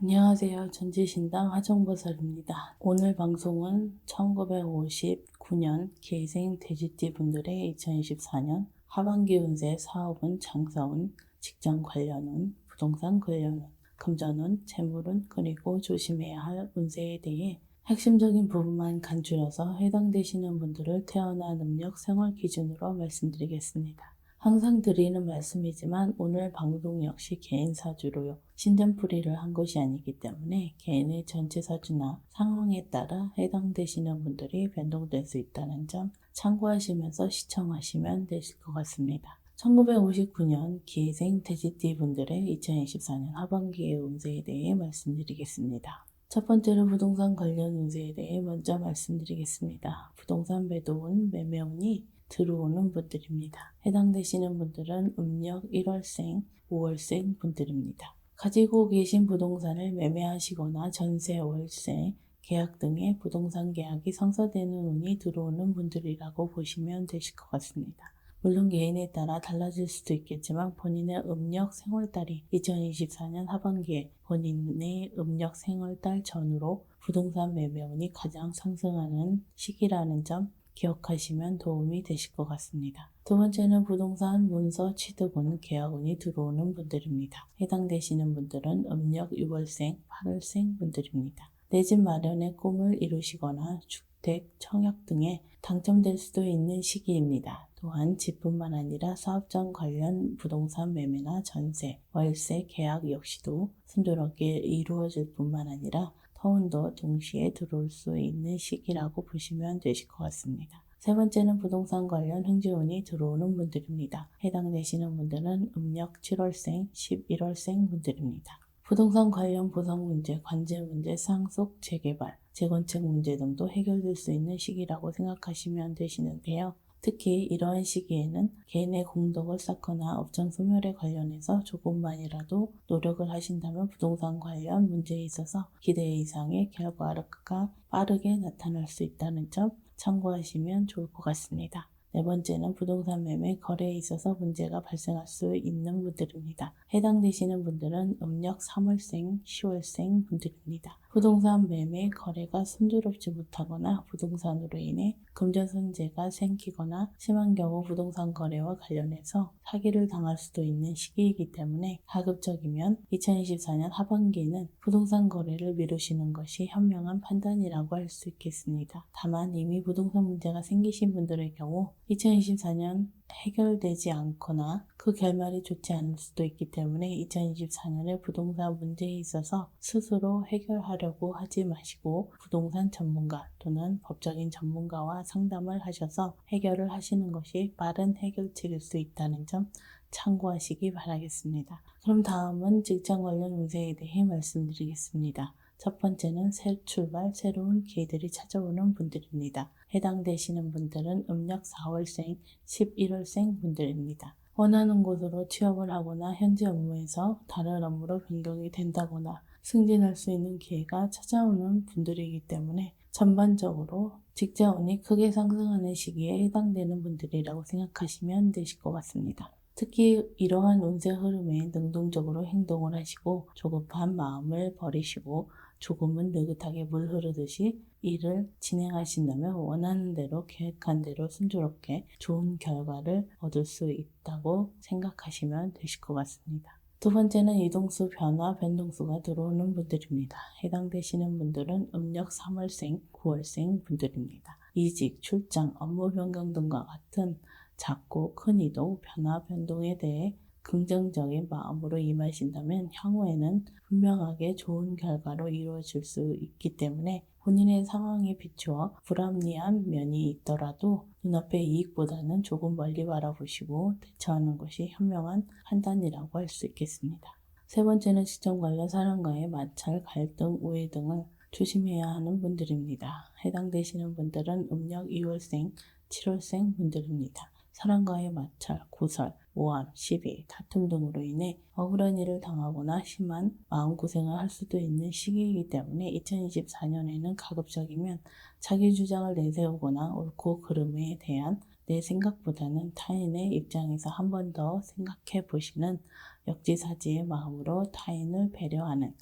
안녕하세요. 전지신당 하정보살입니다. 오늘 방송은 1959년 기생 돼지띠 분들의 2024년 하반기 운세, 사업운, 장사운, 직장 관련운, 부동산 관련운, 금전운, 재물운, 그리고 조심해야 할 운세에 대해 핵심적인 부분만 간추려서 해당되시는 분들을 태어난 음력 생활 기준으로 말씀드리겠습니다. 항상 드리는 말씀이지만 오늘 방송 역시 개인 사주로요. 신전풀이를 한 것이 아니기 때문에 개인의 전체 사주나 상황에 따라 해당되시는 분들이 변동될 수 있다는 점 참고하시면서 시청하시면 되실 것 같습니다. 1959년 기생 돼지띠 분들의 2024년 하반기의 운세에 대해 말씀드리겠습니다. 첫 번째로 부동산 관련 운세에 대해 먼저 말씀드리겠습니다. 부동산 매도운, 매매운이 들어오는 분들입니다. 해당되시는 분들은 음력 1월생, 5월생 분들입니다. 가지고 계신 부동산을 매매하시거나 전세, 월세, 계약 등의 부동산 계약이 성사되는 운이 들어오는 분들이라고 보시면 되실 것 같습니다. 물론 개인에 따라 달라질 수도 있겠지만 본인의 음력 생월달이 2024년 하반기에 본인의 음력 생월달 전후로 부동산 매매운이 가장 상승하는 시기라는 점 기억하시면 도움이 되실 것 같습니다. 두 번째는 부동산 문서 취득운, 계약운이 들어오는 분들입니다. 해당되시는 분들은 음력 6월생, 8월생 분들입니다. 내 집 마련의 꿈을 이루시거나 주택, 청약 등에 당첨될 수도 있는 시기입니다. 또한 집뿐만 아니라 사업장 관련 부동산 매매나 전세, 월세, 계약 역시도 순조롭게 이루어질 뿐만 아니라 터운도 동시에 들어올 수 있는 시기라고 보시면 되실 것 같습니다. 세 번째는 부동산 관련 흥지운이 들어오는 분들입니다. 해당되시는 분들은 음력 7월생, 11월생 분들입니다. 부동산 관련 보상 문제, 관제 문제, 상속, 재개발, 재건축 문제 등도 해결될 수 있는 시기라고 생각하시면 되시는데요. 특히 이러한 시기에는 개인의 공덕을 쌓거나 업장 소멸에 관련해서 조금만이라도 노력을 하신다면 부동산 관련 문제에 있어서 기대 이상의 결과가 빠르게 나타날 수 있다는 점 참고하시면 좋을 것 같습니다. 네 번째는 부동산 매매 거래에 있어서 문제가 발생할 수 있는 분들입니다. 해당되시는 분들은 음력 3월생, 10월생 분들입니다. 부동산 매매 거래가 순조롭지 못하거나 부동산으로 인해 금전손재가 생기거나 심한 경우 부동산 거래와 관련해서 사기를 당할 수도 있는 시기이기 때문에 가급적이면 2024년 하반기에는 부동산 거래를 미루시는 것이 현명한 판단이라고 할 수 있겠습니다. 다만 이미 부동산 문제가 생기신 분들의 경우 2024년 해결되지 않거나 그 결말이 좋지 않을 수도 있기 때문에 2024년에 부동산 문제에 있어서 스스로 해결하려고 하지 마시고 부동산 전문가 또는 법적인 전문가와 상담을 하셔서 해결을 하시는 것이 빠른 해결책일 수 있다는 점 참고하시기 바라겠습니다. 그럼 다음은 직장 관련 운세에 대해 말씀드리겠습니다. 첫 번째는 새 출발, 새로운 기회들이 찾아오는 분들입니다. 해당되시는 분들은 음력 4월생, 11월생 분들입니다. 원하는 곳으로 취업을 하거나 현재 업무에서 다른 업무로 변경이 된다거나 승진할 수 있는 기회가 찾아오는 분들이기 때문에 전반적으로 직장운이 크게 상승하는 시기에 해당되는 분들이라고 생각하시면 되실 것 같습니다. 특히 이러한 운세 흐름에 능동적으로 행동을 하시고 조급한 마음을 버리시고 조금은 느긋하게 물 흐르듯이 일을 진행하신다면 원하는 대로 계획한 대로 순조롭게 좋은 결과를 얻을 수 있다고 생각하시면 되실 것 같습니다. 두 번째는 이동수, 변화, 변동수가 들어오는 분들입니다. 해당되시는 분들은 음력 3월생, 9월생 분들입니다. 이직, 출장, 업무 변경 등과 같은 작고 큰 이동, 변화, 변동에 대해 긍정적인 마음으로 임하신다면 향후에는 분명하게 좋은 결과로 이루어질 수 있기 때문에 본인의 상황에 비추어 불합리한 면이 있더라도 눈앞의 이익보다는 조금 멀리 바라보시고 대처하는 것이 현명한 판단이라고 할 수 있겠습니다. 세 번째는 시점 관련 사람과의 마찰, 갈등, 오해 등을 조심해야 하는 분들입니다. 해당되시는 분들은 음력 2월생, 7월생 분들입니다. 사람과의 마찰, 고설, 모함, 시비, 다툼 등으로 인해 억울한 일을 당하거나 심한 마음고생을 할 수도 있는 시기이기 때문에 2024년에는 가급적이면 자기 주장을 내세우거나 옳고 그름에 대한 내 생각보다는 타인의 입장에서 한 번 더 생각해 보시는 역지사지의 마음으로 타인을 배려하는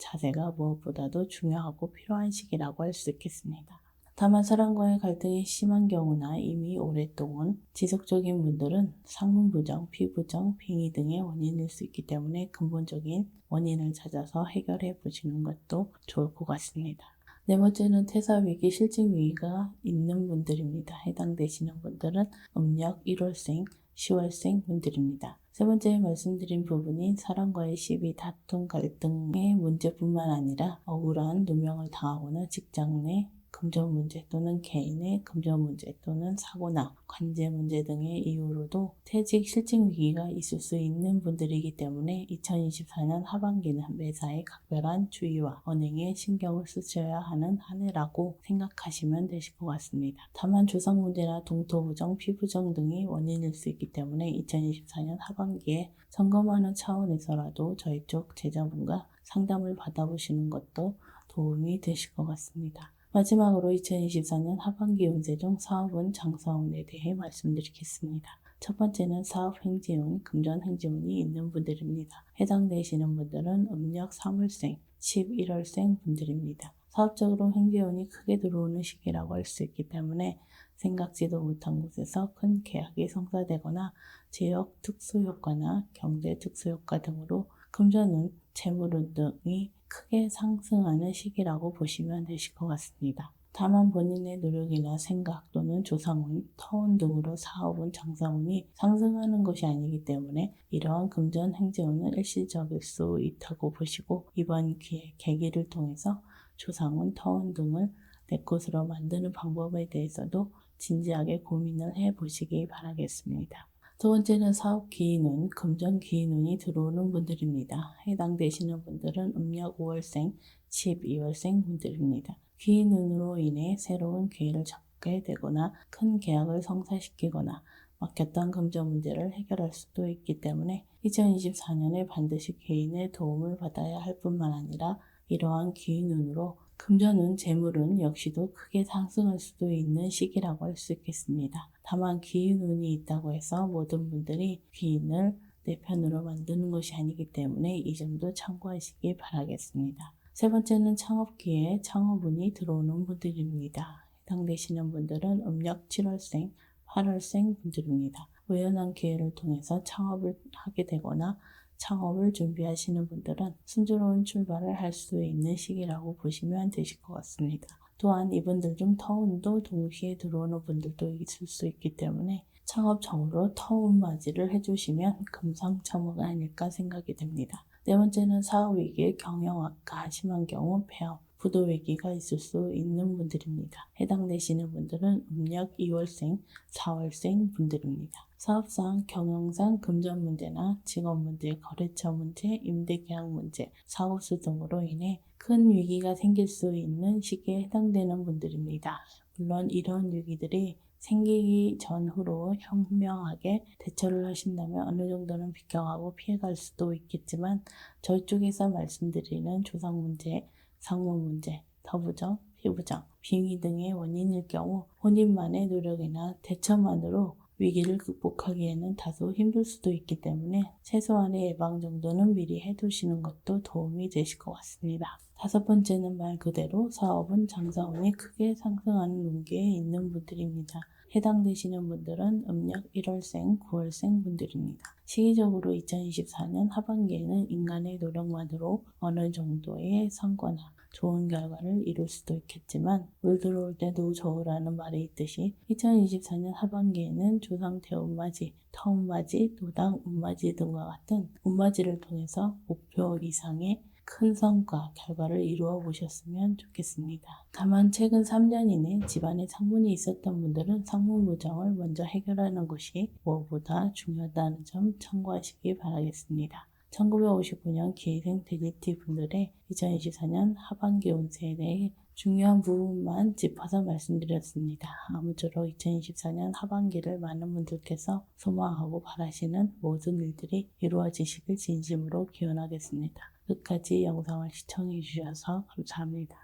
자세가 무엇보다도 중요하고 필요한 시기라고 할 수 있겠습니다. 다만 사람과의 갈등이 심한 경우나 이미 오랫동안 지속적인 분들은 상문부정, 피부정, 빙의 등의 원인일 수 있기 때문에 근본적인 원인을 찾아서 해결해 보시는 것도 좋을 것 같습니다. 네 번째는 퇴사위기, 실직위기가 있는 분들입니다. 해당되시는 분들은 음력 1월생, 10월생 분들입니다. 세 번째 말씀드린 부분이 사람과의 시비, 다툼, 갈등의 문제뿐만 아니라 억울한 누명을 당하거나 직장 내 금전 문제 또는 개인의 금전 문제 또는 사고나 관제 문제 등의 이유로도 퇴직, 실직 위기가 있을 수 있는 분들이기 때문에 2024년 하반기는 매사에 각별한 주의와 언행에 신경을 쓰셔야 하는 한 해라고 생각하시면 되실 것 같습니다. 다만 조상 문제나 동토부정, 피부정 등이 원인일 수 있기 때문에 2024년 하반기에 점검하는 차원에서라도 저희 쪽 제자분과 상담을 받아보시는 것도 도움이 되실 것 같습니다. 마지막으로 2024년 하반기 운세 중 사업운, 장사운에 대해 말씀드리겠습니다. 첫 번째는 사업 행지운, 금전 행지운이 있는 분들입니다. 해당되시는 분들은 음력 3월생, 11월생 분들입니다. 사업적으로 행지운이 크게 들어오는 시기라고 할 수 있기 때문에 생각지도 못한 곳에서 큰 계약이 성사되거나 지역 특수효과나 경제 특수효과 등으로 금전운, 재물운 등이 크게 상승하는 시기라고 보시면 되실 것 같습니다. 다만 본인의 노력이나 생각 또는 조상운, 터운 등으로 사업운, 장사운이 상승하는 것이 아니기 때문에 이러한 금전 행재운은 일시적일 수 있다고 보시고 이번 기회, 계기를 통해서 조상운, 터운 등을 내 것으로 만드는 방법에 대해서도 진지하게 고민을 해보시기 바라겠습니다. 두 번째는 사업 기인운, 금전 기인운이 들어오는 분들입니다. 해당되시는 분들은 음력 5월생, 12월생 분들입니다. 기인운으로 인해 새로운 기회를 잡게 되거나 큰 계약을 성사시키거나 막혔던 금전 문제를 해결할 수도 있기 때문에 2024년에 반드시 개인의 도움을 받아야 할 뿐만 아니라 이러한 기인운으로 금전운, 재물운 역시도 크게 상승할 수도 있는 시기라고 할 수 있겠습니다. 다만 기인운이 있다고 해서 모든 분들이 기인을 내 편으로 만드는 것이 아니기 때문에 이 점도 참고하시기 바라겠습니다. 세 번째는 창업기에 창업운이 들어오는 분들입니다. 해당되시는 분들은 음력 7월생, 8월생 분들입니다. 우연한 기회를 통해서 창업을 하게 되거나 창업을 준비하시는 분들은 순조로운 출발을 할 수 있는 시기라고 보시면 되실 것 같습니다. 또한 이분들 중 터운도 동시에 들어오는 분들도 있을 수 있기 때문에 창업 전후로 터운 맞이를 해주시면 금상첨화가 아닐까 생각이 됩니다. 네 번째는 사업 위기에 경영 악화, 심한 경우 폐업, 부도 위기가 있을 수 있는 분들입니다. 해당되시는 분들은 음력 2월생, 4월생 분들입니다. 사업상, 경영상 금전 문제나 직업 문제, 거래처 문제, 임대계약 문제, 사고수 등으로 인해 큰 위기가 생길 수 있는 시기에 해당되는 분들입니다. 물론 이런 위기들이 생기기 전후로 현명하게 대처를 하신다면 어느 정도는 비껴가고 피해갈 수도 있겠지만 저희 쪽에서 말씀드리는 조상 문제, 상문 문제, 터부정, 피부정, 빙의 등의 원인일 경우 본인만의 노력이나 대처만으로 위기를 극복하기에는 다소 힘들 수도 있기 때문에 최소한의 예방 정도는 미리 해두시는 것도 도움이 되실 것 같습니다. 다섯 번째는 말 그대로 사업은 장사운이 크게 상승하는 운기에 있는 분들입니다. 해당되시는 분들은 음력 1월생, 9월생 분들입니다. 시기적으로 2024년 하반기에는 인간의 노력만으로 어느 정도의 성과나 좋은 결과를 이룰 수도 있겠지만 물 들어올 때 노 저으라는 말이 있듯이 2024년 하반기에는 조상 대운맞이, 터운맞이, 노당 운맞이 등과 같은 운맞이를 통해서 목표 이상의 큰 성과, 결과를 이루어 보셨으면 좋겠습니다. 다만 최근 3년 이내 집안에 상문이 있었던 분들은 상문 무정을 먼저 해결하는 것이 무엇보다 중요하다는 점 참고하시기 바라겠습니다. 1959년 기생 돼지띠 분들의 2024년 하반기 운세에 대해 중요한 부분만 짚어서 말씀드렸습니다. 아무쪼록 2024년 하반기를 많은 분들께서 소망하고 바라시는 모든 일들이 이루어지시길 진심으로 기원하겠습니다. 끝까지 영상을 시청해 주셔서 감사합니다.